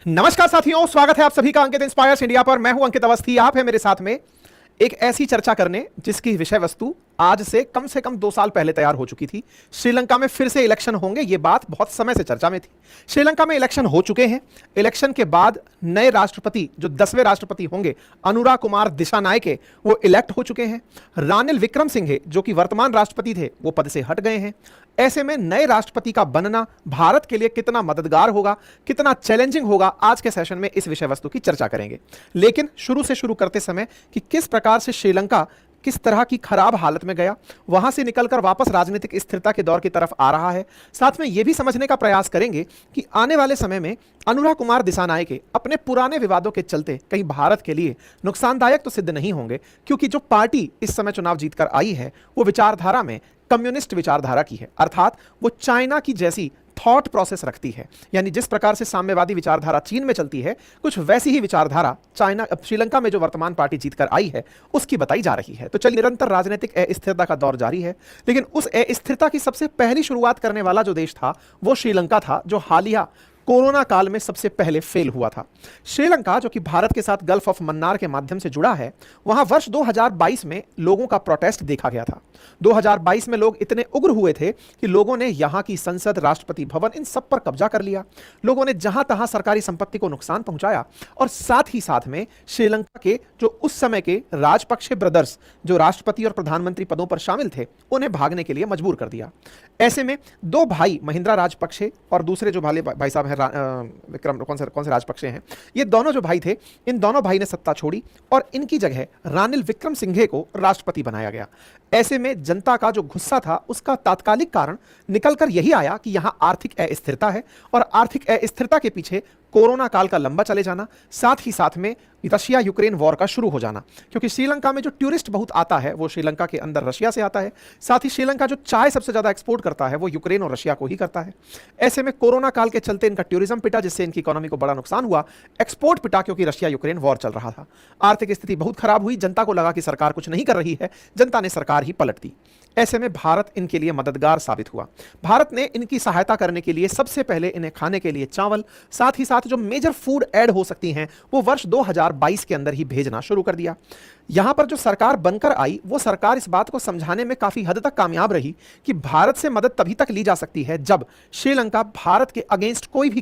नमस्कार साथियों, स्वागत है आप सभी का अंकित इंस्पायर्स इंडिया पर। मैं हूं अंकित अवस्थी, आप है मेरे साथ में एक ऐसी चर्चा करने जिसकी विषय वस्तु आज से कम 2 साल पहले तैयार हो चुकी थी। श्रीलंका में फिर से इलेक्शन होंगे, यह बात बहुत समय से चर्चा में थी। श्रीलंका में इलेक्शन हो चुके हैं। इलेक्शन के बाद नए राष्ट्रपति, जो 10वें राष्ट्रपति होंगे, अनुरा कुमार दिशानायके, वो इलेक्ट हो चुके हैं। रानिल विक्रमसिंघे, जो कि वर्तमान राष्ट्रपति थे, वो पद से हट गए हैं। ऐसे में नए राष्ट्रपति का बनना भारत के लिए कितना मददगार होगा, कितना चैलेंजिंग होगा, आज के सेशन में इस विषय वस्तु की चर्चा करेंगे। लेकिन शुरू करते समय कि किस प्रकार से श्रीलंका किस तरह की खराब हालत में गया, वहां से निकलकर वापस राजनीतिक स्थिरता के दौर की तरफ आ रहा है। साथ में यह भी समझने का प्रयास करेंगे कि आने वाले समय में अनुरा कुमार दिशानायके अपने पुराने विवादों के चलते कहीं भारत के लिए नुकसानदायक तो सिद्ध नहीं होंगे, क्योंकि जो पार्टी इस समय चुनाव जीतकर आई है वो विचारधारा में कम्युनिस्ट विचारधारा की है, अर्थात वो चाइना की जैसी थॉट प्रोसेस रखती है। यानी जिस प्रकार से साम्यवादी विचारधारा चीन में चलती है, कुछ वैसी ही विचारधारा श्रीलंका में जो वर्तमान पार्टी जीतकर आई है उसकी बताई जा रही है। तो चलिए, निरंतर राजनीतिक अस्थिरता का दौर जारी है, लेकिन उस अस्थिरता की सबसे पहली शुरुआत करने वाला जो देश था वो श्रीलंका था, जो हालिया कोरोना काल में सबसे पहले फेल हुआ था। श्रीलंका, जो कि भारत के साथ गल्फ ऑफ मन्नार के माध्यम से जुड़ा है, वहां वर्ष 2022 में लोगों का प्रोटेस्ट देखा गया था। 2022 में लोग इतने उग्र हुए थे कि लोगों ने यहां की संसद, राष्ट्रपति भवन, इन सब पर कब्जा कर लिया। लोगों ने जहां तहां सरकारी संपत्ति को नुकसान पहुंचाया और साथ ही साथ में श्रीलंका के जो उस समय के राजपक्षे ब्रदर्स, जो राष्ट्रपति और प्रधानमंत्री पदों पर शामिल थे, उन्हें भागने के लिए मजबूर कर दिया। ऐसे में दो भाई, महिंद्रा राजपक्षे और दूसरे जो भाई साहब हैं विक्रम, कौन से राजपक्षे हैं, ये दोनों जो भाई थे, इन दोनों भाई ने सत्ता छोड़ी और इनकी जगह रानिल विक्रमसिंघे को राष्ट्रपति बनाया गया। ऐसे में जनता का जो गुस्सा था उसका तात्कालिक कारण निकलकर यही आया कि यहां आर्थिक अस्थिरता है और आर्थिक अस्थिरता के पीछे कोरोना काल का लंबा चले जाना, साथ ही साथ में रशिया यूक्रेन वॉर का शुरू हो जाना, क्योंकि श्रीलंका में जो टूरिस्ट बहुत आता है वो श्रीलंका के अंदर रशिया से आता है। साथ ही श्रीलंका जो चाय सबसे ज्यादा एक्सपोर्ट करता है वो यूक्रेन और रशिया को ही करता है। ऐसे में कोरोना काल के चलते इनका टूरिज्म पिटा, जिससे इनकी इकोनॉमी को बड़ा नुकसान हुआ। एक्सपोर्ट पिटा क्योंकि रशिया यूक्रेन वॉर चल रहा था। आर्थिक स्थिति बहुत खराब हुई। जनता को लगा कि सरकार कुछ नहीं कर रही है, जनता ने सरकार ही पलट दी। ऐसे में भारत इनके लिए मददगार साबित हुआ। भारत ने इनकी सहायता करने के लिए सबसे पहले इन्हें खाने के लिए चावल, साथ ही साथ जो मेजर फूड ऐड हो सकती हैं, वो वर्ष 2022 के अंदर ही भेजना शुरू कर दिया। यहां पर जो सरकार बनकर आई, वो सरकार इस बात को समझाने में काफी हद तक कामयाब रही कि भारत से मदद तभी तक ली जा सकती है जब श्रीलंका भारत के अगेंस्ट कोई भी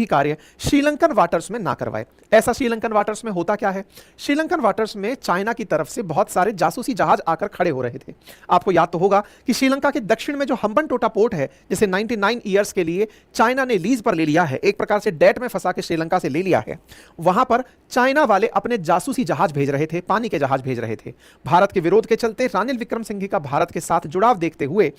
कार्य श्रीलंकन वाटर्स में ना करवाए। ऐसा श्रीलंकन वाटर्स में होता क्या है? श्रीलंकन वाटर्स में चाइना की तरफ से बहुत सारे जासूसी जहाज आकर खड़े हो रहे थे। आपको याद तो होगा कि श्रीलंका के दक्षिण में जो हम्बनटोटा पोर्ट है, जिसे 99 ईयर्स के लिए चाइना ने लीज पर ले लिया है, एक प्रकार से डेट में फंसा के श्रीलंका से ले लिया है, वहां पर चाइना वाले अपने जासूसी जहाज भेज रहे थे, पानी के जहाज भेज रहे थे। भारत के विरोध के चलते रानिल विक्रमसिंघे का भारत के साथ जुड़ाव देखते हुए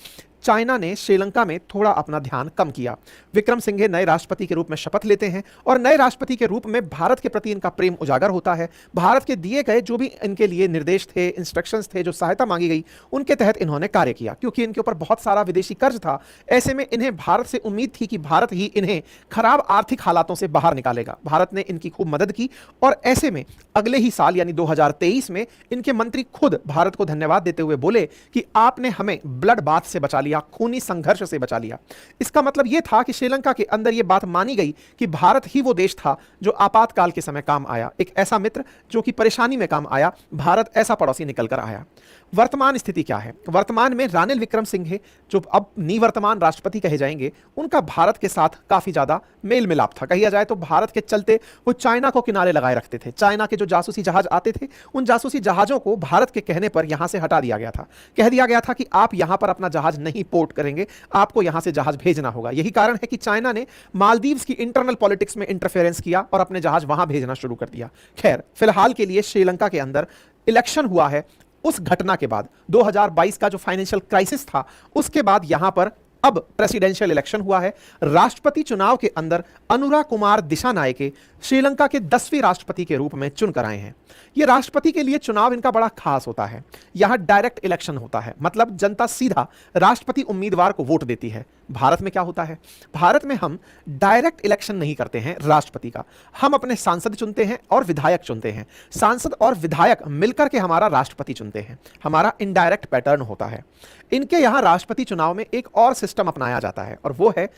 चाइना ने श्रीलंका में थोड़ा अपना ध्यान कम किया। विक्रमसिंघे नए राष्ट्रपति के रूप में शपथ लेते हैं और नए राष्ट्रपति के रूप में भारत के प्रति इनका प्रेम उजागर होता है। भारत के दिए गए जो भी इनके लिए निर्देश थे, इंस्ट्रक्शंस थे, जो सहायता मांगी गई, उनके तहत इन्होंने कार्य किया, क्योंकि इनके ऊपर बहुत सारा विदेशी कर्ज था। ऐसे में इन्हें भारत से उम्मीद थी कि भारत ही इन्हें खराब आर्थिक हालातों से बाहर निकालेगा। भारत ने इनकी खूब मदद की और ऐसे में अगले ही साल यानी 2023 में इनके मंत्री खुद भारत को धन्यवाद देते हुए बोले कि आपने हमें ब्लड बाथ से बचा लिया, खूनी संघर्ष से बचा लिया। इसका मतलब यह था कि श्रीलंका के अंदर यह बात मानी गई कि भारत ही वो देश था जो आपातकाल के समय काम आया, एक ऐसा मित्र जो कि परेशानी में काम आया। भारत ऐसा पड़ोसी निकलकर आया। वर्तमान स्थिति क्या है? वर्तमान में रानिल विक्रमसिंघे, जो अब निवर्तमान राष्ट्रपति कहे जाएंगे, उनका भारत के साथ काफी ज्यादा मेल मिलाप था। कहिया जाए तो भारत के चलते वो चाइना को किनारे लगाए रखते थे। चाइना के जो जासूसी जहाज आते थे, उन जासूसी जहाजों को भारत के कहने पर यहां से हटा दिया गया था। कह दिया गया था कि आप यहां पर अपना जहाज नहीं पोर्ट करेंगे, आपको यहां से जहाज भेजना होगा। यही कारण है कि चाइना ने मालदीव्स की इंटरनल पॉलिटिक्स में इंटरफेरेंस किया और अपने जहाज वहां भेजना शुरू कर दिया। खैर, फिलहाल के लिए श्रीलंका के अंदर इलेक्शन हुआ है। उस घटना के बाद 2022 का जो फाइनेंशियल क्राइसिस था, उसके बाद यहां पर अब प्रेसिडेंशियल इलेक्शन हुआ है। राष्ट्रपति चुनाव के अंदर अनुरा कुमार दिशानायके श्रीलंका के 10वें राष्ट्रपति के रूप में चुनकर आए हैं। यह राष्ट्रपति के लिए चुनाव इनका बड़ा खास होता है। यहां डायरेक्ट इलेक्शन होता है, मतलब जनता सीधा राष्ट्रपति उम्मीदवार को वोट देती है। भारत में क्या होता है? भारत में हम डायरेक्ट इलेक्शन नहीं करते हैं राष्ट्रपति का, हम अपने सांसद चुनते हैं और विधायक चुनते हैं। सांसद और विधायक मिलकर के हमारा राष्ट्रपति चुनते हैं। हमारा इनडायरेक्ट पैटर्न होता है। इनके यहां राष्ट्रपति चुनाव में एक और सिस्टम अपनाया जाता है और वो है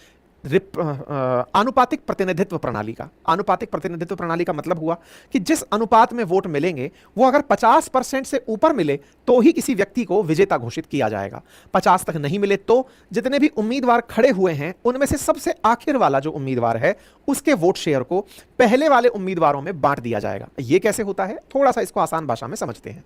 आनुपातिक प्रतिनिधित्व प्रणाली का। आनुपातिक प्रतिनिधित्व प्रणाली का मतलब हुआ कि जिस अनुपात में वोट मिलेंगे वो अगर 50% से ऊपर मिले तो ही किसी व्यक्ति को विजेता घोषित किया जाएगा, 50 तक नहीं मिले तो जितने भी उम्मीदवार खड़े हुए हैं उनमें से सबसे आखिर वाला जो उम्मीदवार है उसके वोट शेयर को पहले वाले उम्मीदवारों में बांट दिया जाएगा। यह कैसे होता है, थोड़ा सा इसको आसान भाषा में समझते हैं।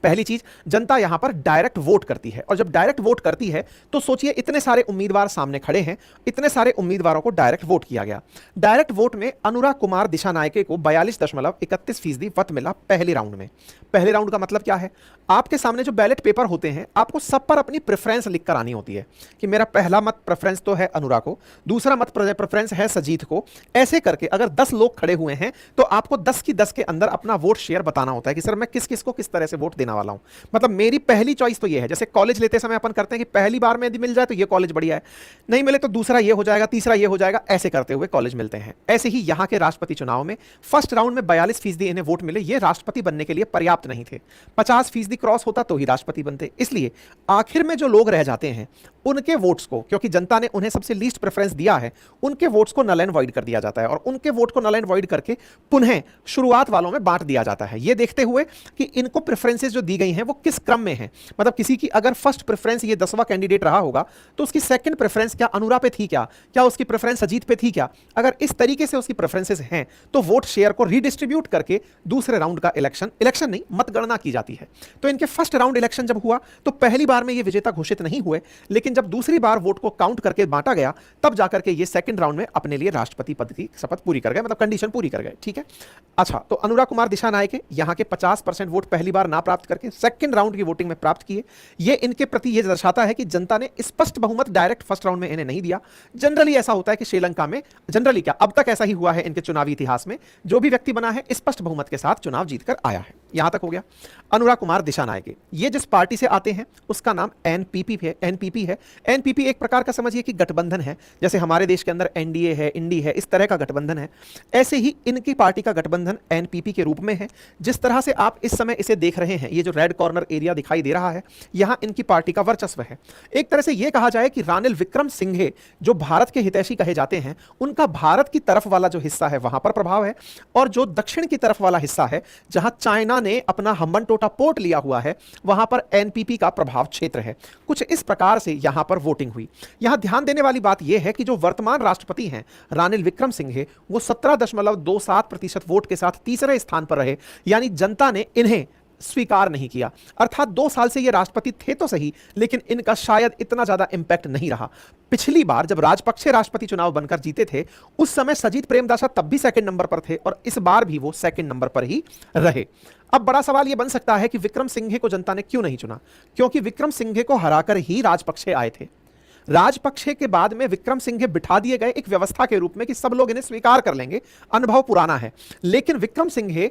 पहली चीज, जनता यहां पर डायरेक्ट वोट करती है, और जब डायरेक्ट वोट करती है तो सोचिए इतने सारे उम्मीदवार सामने खड़े हैं, इतने सारे उम्मीदवारों को डायरेक्ट वोट किया गया। डायरेक्ट वोट में अनुराग कुमार दिशानायके को 42.31% वोट मिला पहले राउंड में। पहले राउंड का मतलब क्या है, आपके सामने जो बैलेट पेपर होते हैं आपको सब पर अपनी प्रेफरेंस लिखकर आनी होती है कि मेरा पहला मत प्रेफरेंस तो है अनुराग को, दूसरा मत प्रेफरेंस है सजीत को। ऐसे करके अगर 10 लोग खड़े हुए हैं तो आपको 10 की 10 के अंदर अपना वोट शेयर बताना होता है कि सर मैं किस किस को किस तरह से वोट देना वाला हूं। मतलब मेरी पहली चॉइस तो ये है, जैसे कॉलेज लेते समय अपन करते हैं कि पहली बार में यदि मिल जाए तो ये कॉलेज बढ़िया है, नहीं मिले तो दूसरा ये हो जाएगा, तीसरा ये हो जाएगा, ऐसे करते हुए कॉलेज मिलते हैं। ऐसे ही यहां के राष्ट्रपति चुनाव में फर्स्ट राउंड में 42% इन्हें वोट मिले। ये राष्ट्रपति बनने के लिए पर्याप्त नहीं थे, 50% क्रॉस होता तो ही राष्ट्रपति बनते। इसलिए आखिर में जो लोग रह जाते हैं उनके वोट्स को, क्योंकि जनता ने उन्हें सबसे लीस्ट प्रेफरेंस दिया है, उनके वोट्स को नल एंड वॉइड कर दिया जाता है, और उनके वोट को नल एंड वॉइड करके पुनः शुरुआत वालों में बांट दिया जाता है, यह देखते हुए कि इनको प्रेफरेंसेस जो दी गई हैं वो किस क्रम में है। मतलब किसी की अगर फर्स्ट प्रेफरेंस ये 10वां कैंडिडेट रहा होगा तो उसकी सेकंड प्रेफरेंस क्या अनुराग पे थी, क्या उसकी प्रेफरेंस अजीत पे थी क्या। अगर इस तरीके से उसकी प्रेफरेंसेस हैं तो वोट शेयर को रीडिस्ट्रीब्यूट करके दूसरे राउंड का इलेक्शन नहीं मतगणना की जाती है। तो इनके फर्स्ट राउंड इलेक्शन जब हुआ तो पहली बार में ये विजेता घोषित नहीं हुए, लेकिन जब दूसरी बार वोट को काउंट करके बांटा गया तब जाकर के ये सेकंड राउंड में अपने लिए राष्ट्रपति पद की शपथ पूरी कर गए, मतलब कंडीशन पूरी कर गए। ठीक है, अच्छा, तो अनुराग कुमार दिशानायके यहां के 50% वोट पहली बार ना प्राप्त करके सेकंड राउंड की वोटिंग में प्राप्त किए। ये इनके प्रति यह दर्शाता है कि जनता ने स्पष्ट बहुमत डायरेक्ट फर्स्ट राउंड में इन्हें नहीं दिया। जनरली ऐसा होता है कि श्रीलंका में, जनरली क्या अब तक ऐसा ही हुआ है इनके चुनावी इतिहास में, जो भी व्यक्ति बना है स्पष्ट बहुमत के साथ चुनाव जीतकर आया है। यहां तक हो गया। अनुराग कुमार दिशानायके ये जिस पार्टी से आते हैं उसका नाम एनपीपी है। एनपीपी एक प्रकार का समझिए कि गठबंधन है, जैसे हमारे देश के अंदर एनडीए है, इंडी है, इस तरह का गठबंधन है। ऐसे ही इनकी पार्टी का गठबंधन एनपीपी के रूप में है। जिस तरह से आप इस समय इसे देख रहे हैं, ये जो रेड कॉर्नर एरिया दिखाई दे रहा है, यहां इनकी पार्टी का वर्चस्व है। एक तरह से यह कहा जाए कि रानिल विक्रमसिंघे जो भारत के हितैषी कहे जाते हैं, उनका भारत की तरफ वाला जो हिस्सा है वहां पर प्रभाव है, और जो दक्षिण की तरफ वाला हिस्सा है जहां चाइना ने अपना हम्बनटोटा पोर्ट लिया हुआ है, वहां पर एनपीपी का प्रभाव क्षेत्र है। कुछ इस प्रकार से यहां पर वोटिंग हुई। यहां ध्यान देने वाली बात यह है कि जो वर्तमान राष्ट्रपति हैं रानिल विक्रमसिंघे, वो 17.27% वोट के साथ तीसरे स्थान पर रहे, यानी जनता ने इन्हें स्वीकार नहीं किया। अर्थात 2 साल से ये राष्ट्रपति थे तो सही, लेकिन इनका शायद इतना ज्यादा इंपैक्ट नहीं रहा। पिछली बार जब राजपक्षे राष्ट्रपति चुनाव बनकर जीते थे उस समय सजीत प्रेमदासा तब भी सेकंड नंबर पर थे, और इस बार भी वो सेकंड नंबर पर ही रहे। अब बड़ा सवाल यह बन सकता है कि विक्रमसिंघे को जनता ने क्यों नहीं चुना, क्योंकि विक्रमसिंघे को हराकर ही राजपक्षे आए थे। राजपक्षे के बाद में विक्रमसिंघे बिठा दिए गए एक व्यवस्था के रूप में कि सब लोग इन्हें स्वीकार कर लेंगे, अनुभव पुराना है। लेकिन विक्रमसिंघे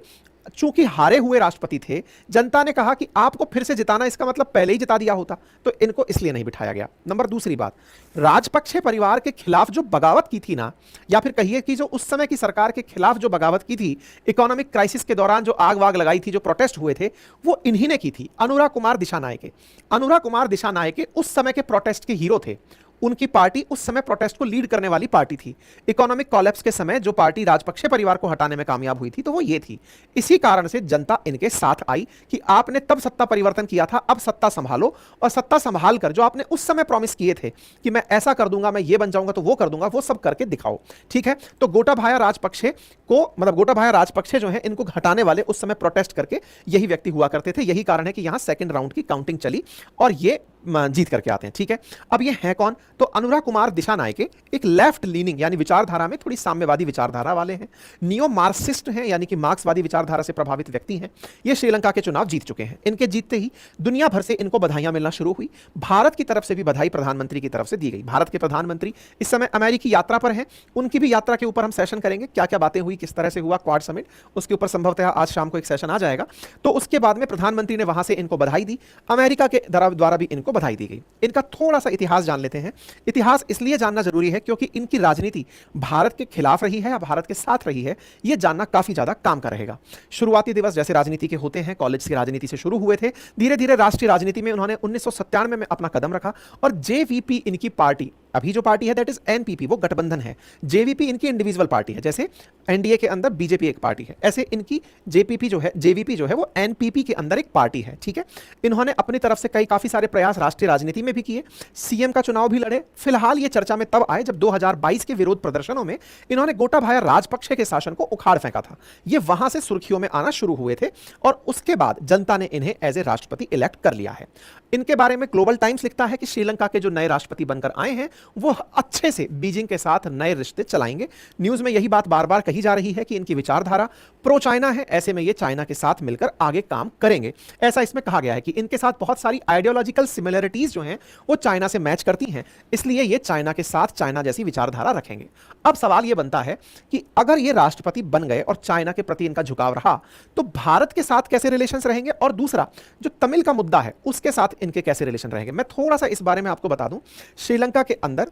चूंकि हारे हुए राष्ट्रपति थे, जनता ने कहा कि आपको फिर से जिताना, इसका मतलब पहले ही जिता दिया होता, तो इनको इसलिए नहीं बिठाया गया। नंबर दूसरी बात, राजपक्षे परिवार के खिलाफ जो बगावत की थी ना, या फिर कहिए कि जो उस समय की सरकार के खिलाफ जो बगावत की थी, इकोनॉमिक क्राइसिस के दौरान जो आग वाग लगाई थी, जो प्रोटेस्ट हुए थे, वो इन्हीं ने की थी, अनुराग कुमार दिशानायके। अनुराग कुमार दिशानायके उस समय के प्रोटेस्ट के हीरो थे। उनकी पार्टी उस समय प्रोटेस्ट को लीड करने वाली पार्टी थी। इकोनॉमिक कॉलेप्स के समय जो पार्टी राजपक्षे परिवार को हटाने में कामयाब हुई थी तो वो ये थी। इसी कारण से जनता इनके साथ आई कि आपने तब सत्ता परिवर्तन किया था, अब सत्ता संभालो, और सत्ता संभाल कर जो आपने उस समय प्रॉमिस किए थे कि मैं ऐसा कर दूंगा, मैं ये बन जाऊंगा, तो वो कर दूंगा, वो सब करके दिखाओ। ठीक है, तो गोटाबाया राजपक्षे को, मतलब गोटाबाया राजपक्षे जो है, इनको हटाने वाले उस समय प्रोटेस्ट करके यही व्यक्ति हुआ करते थे। यही कारण है कि यहां सेकंड राउंड की काउंटिंग चली और ये जीत करके आते हैं। ठीक है, अब ये है कौन, तो अनुराग कुमार दिशानायके एक लेफ्ट लीनिंग यानी विचारधारा में थोड़ी साम्यवादी विचारधारा वाले हैं, नियो मार्क्सिस्ट हैं, यानी कि मार्क्सवादी विचारधारा से प्रभावित व्यक्ति हैं। ये श्रीलंका के चुनाव जीत चुके हैं। इनके जीतते ही दुनिया भर से इनको बधाइयां मिलना शुरू हुई। भारत की तरफ से भी बधाई प्रधानमंत्री की तरफ से दी गई। भारत के प्रधानमंत्री इस समय अमेरिकी यात्रा पर हैं, उनकी भी यात्रा के ऊपर हम सेशन करेंगे, क्या क्या बातें हुई, किस तरह से हुआ क्वाड समिट, उसके ऊपर संभवतः आज शाम को एक सेशन आ जाएगा। तो उसके बाद में प्रधानमंत्री ने वहां से इनको बधाई दी, अमेरिका के द्वारा भी इनको बधाई दी गई। इनका थोड़ा सा इतिहास जान लेते हैं। इतिहास इसलिए जानना जरूरी है क्योंकि इनकी राजनीति भारत के खिलाफ रही है या भारत के साथ रही है, यह जानना काफी ज्यादा काम का रहेगा। शुरुआती दिवस जैसे राजनीति के होते हैं, कॉलेज की राजनीति से शुरू हुए थे, धीरे धीरे राष्ट्रीय राजनीति में उन्होंने 1997 में अपना कदम रखा, और जेवीपी इनकी पार्टी अभी जो पार्टी है दैट इज एनपीपी, वो गठबंधन है। जेवीपी इनकी इंडिविजुअल पार्टी है, जैसे एनडीए के अंदर बीजेपी एक पार्टी है, ऐसे इनकी जेपीपी जो है, जेवीपी जो है वो एनपीपी के अंदर एक पार्टी है, ठीक है। इन्होंने अपनी तरफ से काफी सारे प्रयास राष्ट्रीय राजनीति में भी किए, सीएम का चुनाव भी लड़े। फिलहाल ये चर्चा में तब आए जब 2022 के विरोध प्रदर्शनों में इन्होंने गोटाबाया राजपक्षे के शासन को उखाड़ फेंका था। ये वहां से सुर्खियों में आना शुरू हुए थे और उसके बाद जनता ने इन्हें एज ए राष्ट्रपति इलेक्ट कर लिया है। इनके बारे में ग्लोबल टाइम्स लिखता है कि श्रीलंका के जो नए राष्ट्रपति बनकर आए हैं वो अच्छे से बीजिंग के साथ नए रिश्ते चलाएंगे। न्यूज में यही बात बार बार कही जा रही है कि इनकी विचारधारा प्रो चाइना है, ऐसे में ये चाइना के साथ मिलकर आगे काम करेंगे। ऐसा इसमें कहा गया है कि इनके साथ बहुत सारी आइडियोलॉजिकल सिमिलरिटीज जो हैं वो चाइना से मैच करती हैं, इसलिए ये चाइना के साथ चाइना जैसी विचारधारा रखेंगे। अब सवाल ये बनता है कि अगर ये राष्ट्रपति बन गए और चाइना के प्रति इनका झुकाव रहा तो भारत के साथ कैसे रिलेशंस रहेंगे, और दूसरा जो तमिल का मुद्दा है उसके साथ इनके कैसे रिलेशन रहेंगे। मैं थोड़ा सा इस बारे में आपको बता दूं, श्रीलंका के अंदर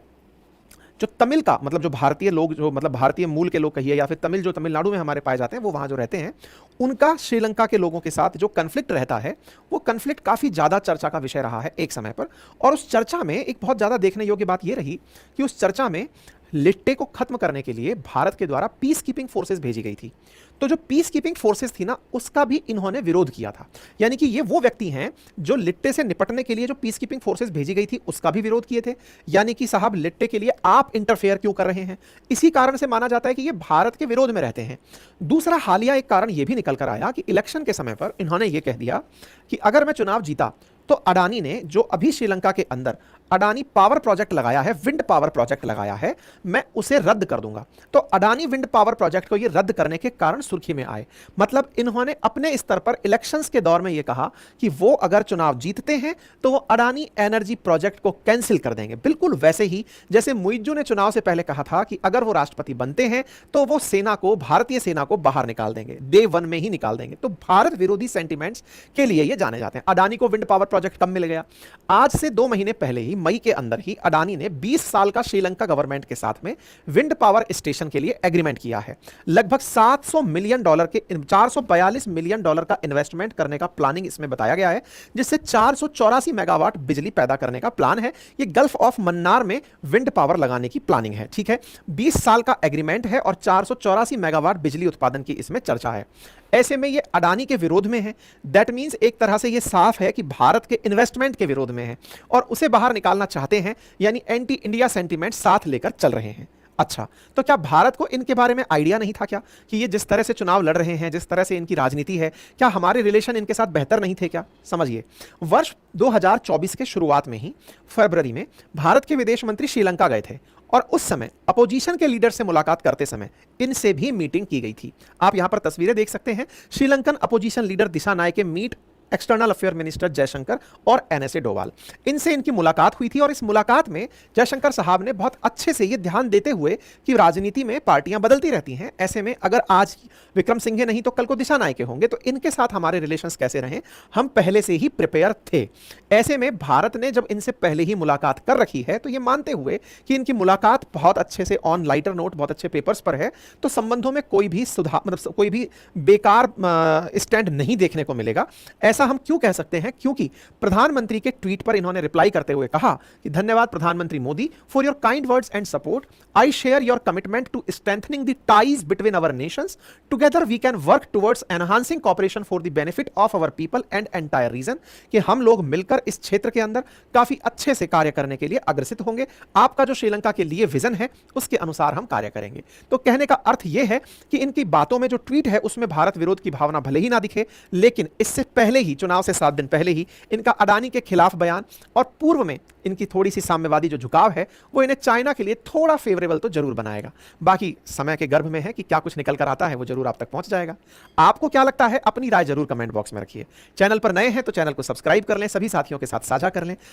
जो तमिल का मतलब जो भारतीय लोग, जो मतलब भारतीय मूल के लोग कहिए या फिर तमिल जो तमिलनाडु में हमारे पाए जाते हैं, वो वहाँ जो रहते हैं उनका श्रीलंका के लोगों के साथ जो कन्फ्लिक्ट रहता है वो कन्फ्लिक्ट काफ़ी ज़्यादा चर्चा का विषय रहा है एक समय पर। और उस चर्चा में एक बहुत ज़्यादा देखने योग्य बात ये रही कि उस चर्चा में लिट्टे को खत्म करने के लिए भारत के द्वारा पीस कीपिंग फोर्सेस भेजी गई थी। तो जो पीस कीपिंग फोर्सेस थी ना उसका भी इन्होंने विरोध किया था, यानी कि ये वो व्यक्ति हैं जो लिट्टे से निपटने के लिए जो पीस कीपिंग फोर्सेस भेजी गई थी उसका भी विरोध किए थे, यानी कि साहब लिट्टे के लिए आप इंटरफेयर क्यों कर रहे हैं। इसी कारण से माना जाता है कि ये भारत के विरोध में रहते हैं। दूसरा हालिया एक कारण ये भी निकल कर आया कि इलेक्शन के समय पर इन्होंने ये कह दिया कि अगर मैं चुनाव जीता तो अडानी ने जो अभी श्रीलंका के अंदर अडानी पावर प्रोजेक्ट लगाया है, विंड पावर प्रोजेक्ट लगाया है, मैं उसे रद्द कर दूंगा। तो अडानी विंड पावर प्रोजेक्ट को ये रद्द करने के कारण सुर्खी में आए। मतलब इन्होंने अपने स्तर पर इलेक्शंस के दौर में ये कहा कि वो अगर चुनाव जीतते हैं तो वो अडानी एनर्जी प्रोजेक्ट को कैंसिल कर देंगे, बिल्कुल वैसे ही जैसे मुइज्जू ने चुनाव से पहले कहा था कि अगर वो राष्ट्रपति बनते हैं तो वो सेना को, भारतीय सेना को बाहर निकाल देंगे, डे 1 में ही निकाल देंगे। तो भारत विरोधी सेंटिमेंट्स के लिए ये जाने जाते हैं। अडानी को विंड पावर प्रोजेक्ट कब मिल गया? आज से 2 महीने पहले ही, मई के अंदर ही अडानी ने 20 साल का श्रीलंका गवर्नमेंट के साथ में विंड पावर स्टेशन के लिए एग्रीमेंट किया है। लगभग $700 मिलियन के, $442 मिलियन का इन्वेस्टमेंट करने का प्लानिंग इसमें बताया गया है, जिससे 484 मेगावाट बिजली पैदा करने का प्लान है। ये गल्फ ऑफ मन्नार में विंड पावर लगाने की प्लानिंग है, ठीक है। 20 साल का एग्रीमेंट है और 484 मेगावाट बिजली उत्पादन की इसमें चर्चा है। ऐसे में ये अडानी के विरोध में है। दैट मींस एक तरह से ये साफ है कि भारत के इन्वेस्टमेंट के विरोध में है और उसे बाहर निकालना चाहते हैं, यानी एंटी इंडिया सेंटीमेंट साथ लेकर चल रहे हैं। अच्छा, तो क्या भारत को इनके बारे में आइडिया नहीं था क्या कि ये जिस तरह से चुनाव लड़ रहे हैं, जिस तरह से इनकी राजनीति है, क्या हमारे रिलेशन इनके साथ बेहतर नहीं थे क्या? समझिए, वर्ष 2024 के शुरुआत में ही फरवरी में भारत के विदेश मंत्री श्रीलंका गए थे और उस समय अपोजिशन के लीडर से मुलाकात करते समय इनसे भी मीटिंग की गई थी। आप यहां पर तस्वीरें देख सकते हैं। Sri Lankan opposition leader Dissanayake meet external affair minister Jaishankar और एनएसए डोवाल, इनसे इनकी मुलाकात हुई थी। और इस मुलाकात में जयशंकर साहब ने बहुत अच्छे से ये ध्यान देते हुए कि राजनीति में पार्टियां बदलती रहती हैं, ऐसे में अगर आज विक्रम सिंघे नहीं तो कल को दिशानायके होंगे, तो इनके साथ हमारे रिलेशंस कैसे रहें, हम पहले से ही प्रिपेयर थे। ऐसे में भारत ने जब इनसे पहले ही मुलाकात कर रखी है तो ये मानते हुए कि इनकी मुलाकात बहुत अच्छे से ऑन लाइटर नोट, बहुत अच्छे पेपर्स पर है, तो संबंधों में कोई भी सुधार, मतलब कोई भी बेकार स्टैंड नहीं देखने को मिलेगा। ऐसा हम क्यों कह सकते हैं? क्योंकि प्रधानमंत्री के ट्वीट पर इन्होंने रिप्लाई करते हुए कहा कि धन्यवाद प्रधानमंत्री Modi for your kind words and support. I share your commitment to strengthening the ties between our nations. Together we can work towards enhancing cooperation for the benefit of our people and entire region. कि हम लोग मिलकर इस क्षेत्र के अंदर काफी अच्छे से कार्य करने के लिए अग्रसित होंगे। आपका जो श्रीलंका के लिए विजन है उसके अनुसार हम कार्य करेंगे। तो कहने का अर्थ यह है कि इनकी बातों में जो ट्वीट है उसमें भारत विरोध की भावना भले ही ना दिखे, लेकिन इससे पहले ही, चुनाव से 7 दिन पहले ही, इनका अडानी के खिलाफ बयान और पूर्व में इनकी थोड़ी सी साम्यवादी जो झुकाव है वो इन्हें चाइना के लिए थोड़ा फेवरेबल तो जरूर बनाएगा। बाकी समय के गर्भ में है कि क्या कुछ निकल कर आता है वो जरूर आप तक पहुंच जाएगा। आपको क्या लगता है? अपनी राय जरूर कमेंट बॉक्स में रखिए। चैनल पर नए हैं तो चैनल को सब्सक्राइब कर लें, सभी साथियों के साथ साझा कर लें।